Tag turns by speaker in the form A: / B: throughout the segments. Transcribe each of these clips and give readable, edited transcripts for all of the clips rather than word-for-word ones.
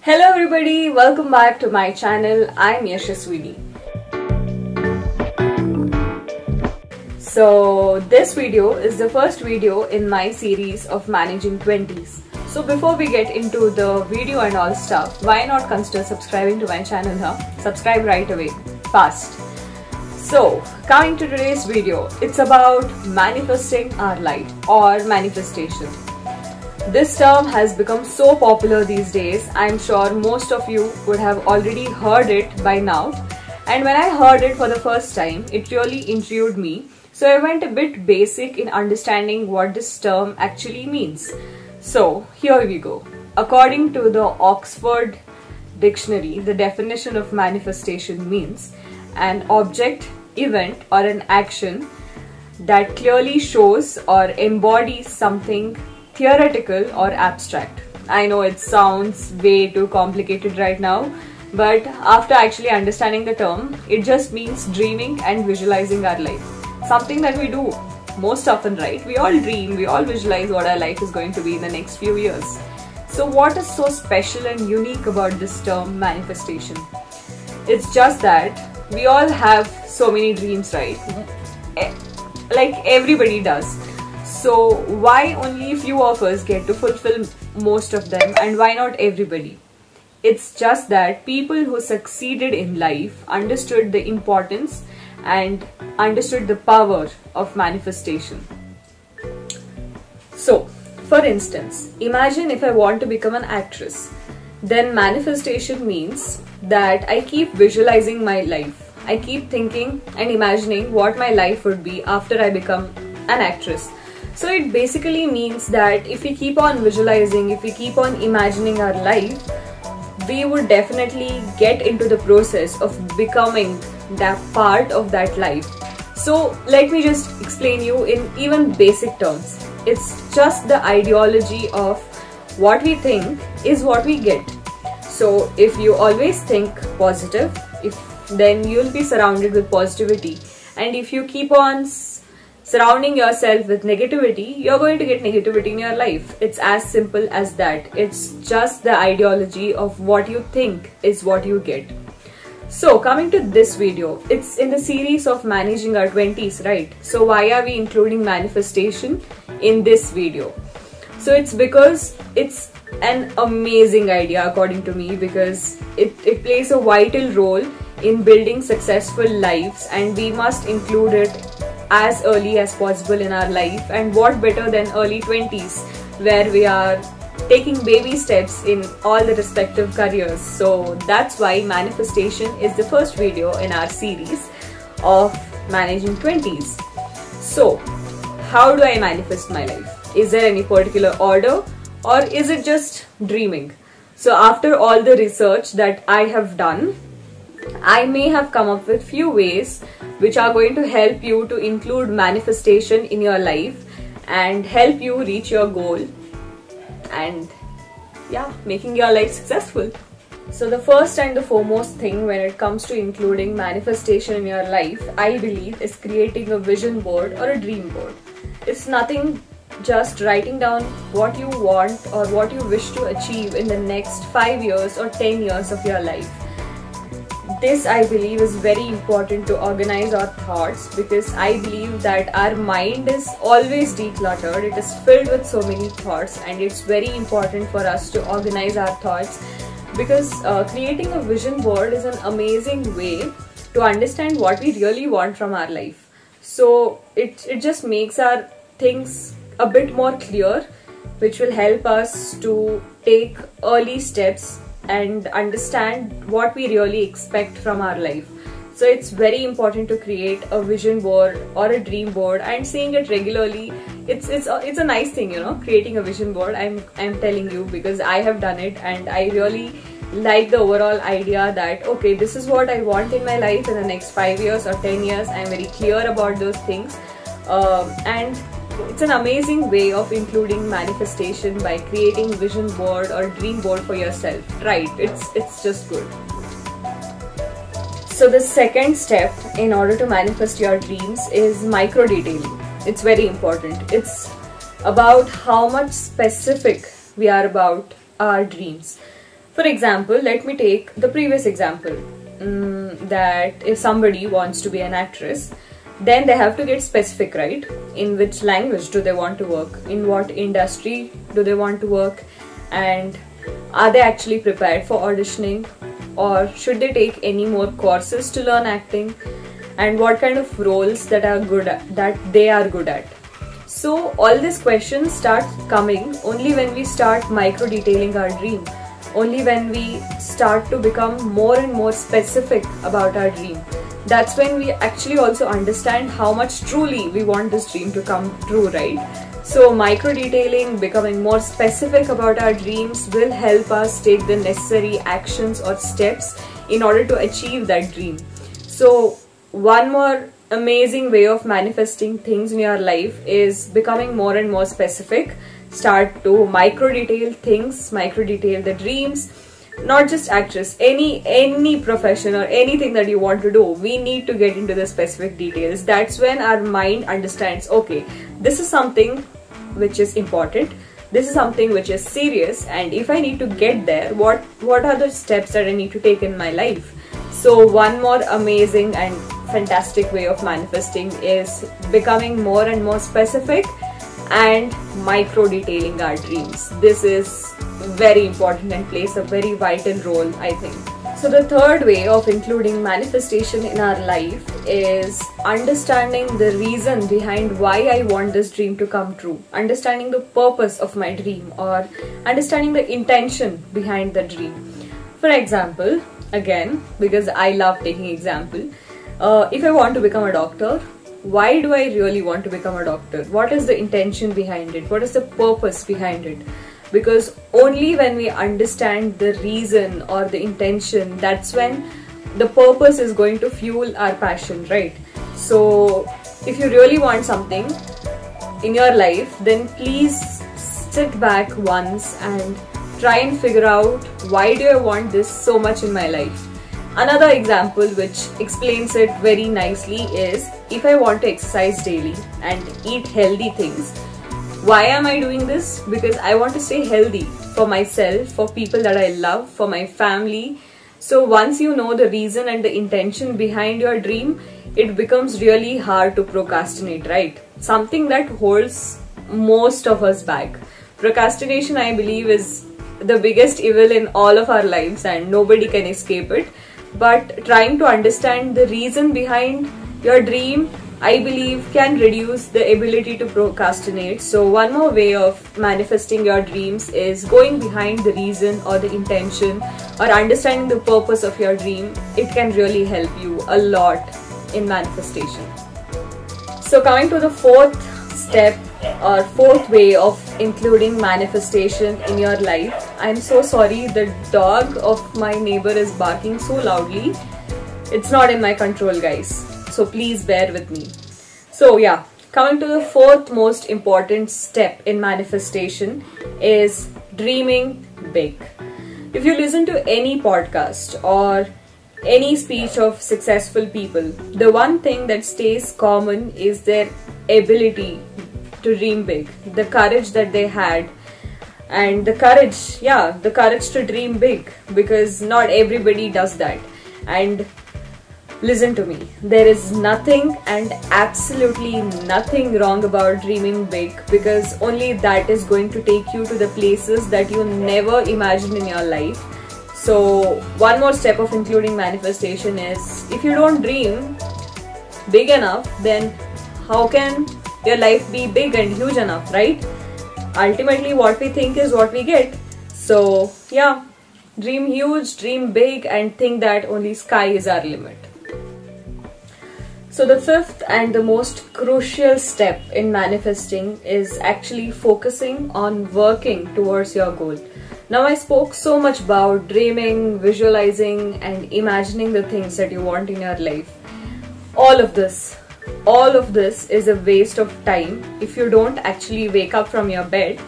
A: Hello everybody, welcome back to my channel. I'm YASHASWINI. So this video is the first video in my series of managing 20s. So before we get into the video and all stuff, why not consider subscribing to my channel here? Subscribe right away, fast. So coming to today's video, it's about manifesting our life or manifestation. This term has become so popular these days. I'm sure most of you would have already heard it by now. And when I heard it for the first time, it really intrigued me. So I went a bit basic in understanding what this term actually means. So here we go. According to the Oxford Dictionary, the definition of manifestation means an object, event, or an action that clearly shows or embodies something theoretical or abstract. I know it sounds way too complicated right now, but after actually understanding the term, it just means dreaming and visualizing our life. Something that we do most often, right? We all dream, we all visualize what our life is going to be in the next few years. So what is so special and unique about this term manifestation? It's just that we all have so many dreams, right? Like everybody does. So why only few of us get to fulfill most of them, and why not everybody? It's just that people who succeeded in life understood the importance and understood the power of manifestation. So, for instance, imagine if I want to become an actress. Then manifestation means that I keep visualizing my life. I keep thinking and imagining what my life would be after I become an actress. So it basically means that if we keep on visualizing, if we keep on imagining our life, we would definitely get into the process of becoming that part of that life. So let me just explain you in even basic terms. It's just the ideology of what we think is what we get. So if you always think positive, then you'll be surrounded with positivity. And if you keep on surrounding yourself with negativity, you're going to get negativity in your life. It's as simple as that. It's just the ideology of what you think is what you get. So coming to this video, it's in the series of managing our 20s, right? So why are we including manifestation in this video? So it's because it's an amazing idea according to me, because it plays a vital role in building successful lives, and we must include it as early as possible in our life. And what better than early 20s, where we are taking baby steps in all the respective careers. So that's why manifestation is the first video in our series of managing 20s. So how do I manifest my life? Is there any particular order, or is it just dreaming? So after all the research that I have done, I may have come up with few ways which are going to help you to include manifestation in your life and help you reach your goal and making your life successful. So the first and the foremost thing when it comes to including manifestation in your life, I believe, is creating a vision board or a dream board. It's nothing just writing down what you want or what you wish to achieve in the next 5 years or 10 years of your life. This, I believe, is very important to organize our thoughts, because I believe that our mind is always decluttered. It is filled with so many thoughts, and it's very important for us to organize our thoughts, because creating a vision board is an amazing way to understand what we really want from our life. So it just makes our things a bit more clear, which will help us to take early steps and understand what we really expect from our life. So it's very important to create a vision board or a dream board, and seeing it regularly. It's a nice thing, you know, creating a vision board. I'm telling you, because I have done it, and I really like the overall idea that okay, this is what I want in my life in the next 5 years or 10 years. I'm very clear about those things, and it's an amazing way of including manifestation by creating vision board or dream board for yourself, right? It's just good. So the second step in order to manifest your dreams is micro detailing. It's very important. It's about how much specific we are about our dreams. For example, let me take the previous example, that if somebody wants to be an actress, then they have to get specific, right? In which language do they want to work? In what industry do they want to work? And are they actually prepared for auditioning? Or should they take any more courses to learn acting? And what kind of roles that they are good at? So all these questions start coming only when we start micro detailing our dream. Only when we start to become more and more specific about our dream. That's when we actually also understand how much truly we want this dream to come true, right? So micro detailing, becoming more specific about our dreams will help us take the necessary actions or steps in order to achieve that dream. So one more amazing way of manifesting things in your life is becoming more and more specific. Start to micro detail things, micro detail the dreams. Not just actress, any profession or anything that you want to do, we need to get into the specific details. That's when our mind understands, okay, this is something which is important, this is something which is serious, and if I need to get there, what are the steps that I need to take in my life? So one more amazing and fantastic way of manifesting is becoming more and more specific and micro detailing our dreams. This is very important and plays a very vital role, I think. So the third way of including manifestation in our life is understanding the reason behind why I want this dream to come true. Understanding the purpose of my dream, or understanding the intention behind the dream. For example, again, because I love taking example, if I want to become a doctor, why do I really want to become a doctor? What is the intention behind it? What is the purpose behind it? Because only when we understand the reason or the intention, that's when the purpose is going to fuel our passion, right? So if you really want something in your life, then please sit back once and try and figure out, why do I want this so much in my life? Another example which explains it very nicely is, if I want to exercise daily and eat healthy things, why am I doing this? Because I want to stay healthy for myself, for people that I love, for my family. So once you know the reason and the intention behind your dream, it becomes really hard to procrastinate, right? Something that holds most of us back. Procrastination, I believe, is the biggest evil in all of our lives and nobody can escape it. But trying to understand the reason behind your dream, I believe, can reduce the ability to procrastinate. So one more way of manifesting your dreams is going behind the reason or the intention, or understanding the purpose of your dream. It can really help you a lot in manifestation. So coming to the fourth step or fourth way of including manifestation in your life. I'm so sorry, the dog of my neighbor is barking so loudly. It's not in my control, guys. So please bear with me. So yeah, coming to the fourth most important step in manifestation is dreaming big. If you listen to any podcast or any speech of successful people, the one thing that stays common is their ability to dream big, the courage that they had, and the courage to dream big, because not everybody does that. And listen to me, there is nothing and absolutely nothing wrong about dreaming big, because only that is going to take you to the places that you never imagined in your life. So one more step of including manifestation is, if you don't dream big enough, then how can your life be big and huge enough, right? Ultimately, what we think is what we get. So yeah, dream huge, dream big, and think that only sky is our limit. So the fifth and the most crucial step in manifesting is actually focusing on working towards your goal. Now, I spoke so much about dreaming, visualizing, and imagining the things that you want in your life. All of this is a waste of time if you don't actually wake up from your bed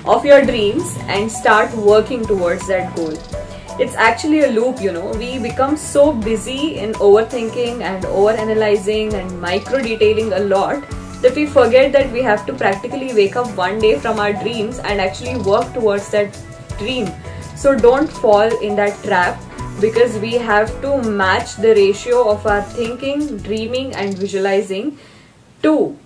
A: of your dreams and start working towards that goal. It's actually a loop, you know. We become so busy in overthinking and overanalyzing and micro-detailing a lot that we forget that we have to practically wake up one day from our dreams and actually work towards that dream. So don't fall in that trap, because we have to match the ratio of our thinking, dreaming and visualizing to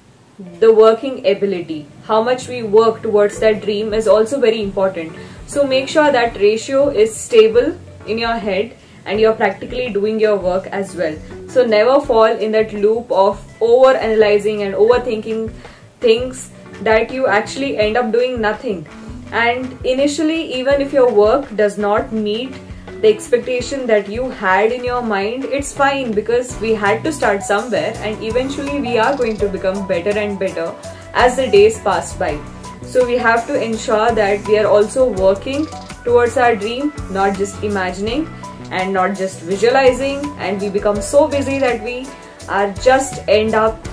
A: the working ability. How much we work towards that dream is also very important. So make sure that ratio is stable in your head and you're practically doing your work as well. So never fall in that loop of over analyzing and overthinking things that you actually end up doing nothing. And initially, even if your work does not meet the expectation that you had in your mind, it's fine, because we had to start somewhere and eventually we are going to become better and better as the days pass by. So we have to ensure that we are also working towards our dream, not just imagining and not just visualizing, and we become so busy that we are just end up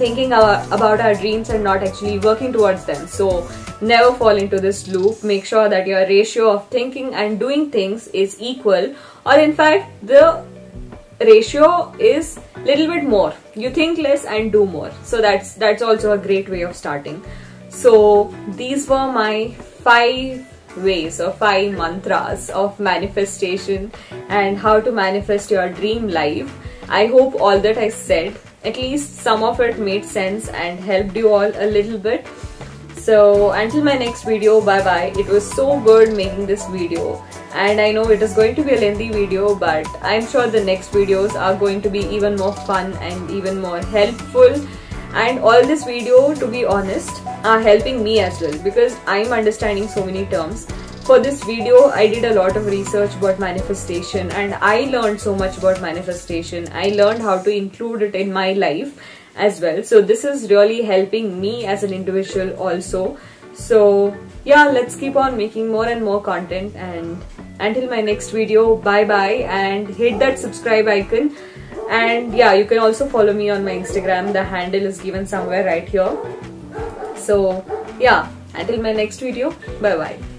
A: thinking about our dreams and not actually working towards them. So never fall into this loop. Make sure that your ratio of thinking and doing things is equal, or in fact the ratio is little bit more. You think less and do more. So that's also a great way of starting. So these were my 5 ways or 5 mantras of manifestation and how to manifest your dream life. I hope all that I said, at least some of it made sense and helped you all a little bit. So until my next video, bye bye. It was so good making this video, and I know it is going to be a lengthy video, but I'm sure the next videos are going to be even more fun and even more helpful. And all this video, to be honest, are helping me as well, because I'm understanding so many terms. For this video, I did a lot of research about manifestation and I learned so much about manifestation. I learned how to include it in my life as well. So this is really helping me as an individual also. So yeah, let's keep on making more and more content, and until my next video, bye bye, and hit that subscribe icon. And yeah, you can also follow me on my Instagram. The handle is given somewhere right here. So yeah, until my next video, bye bye.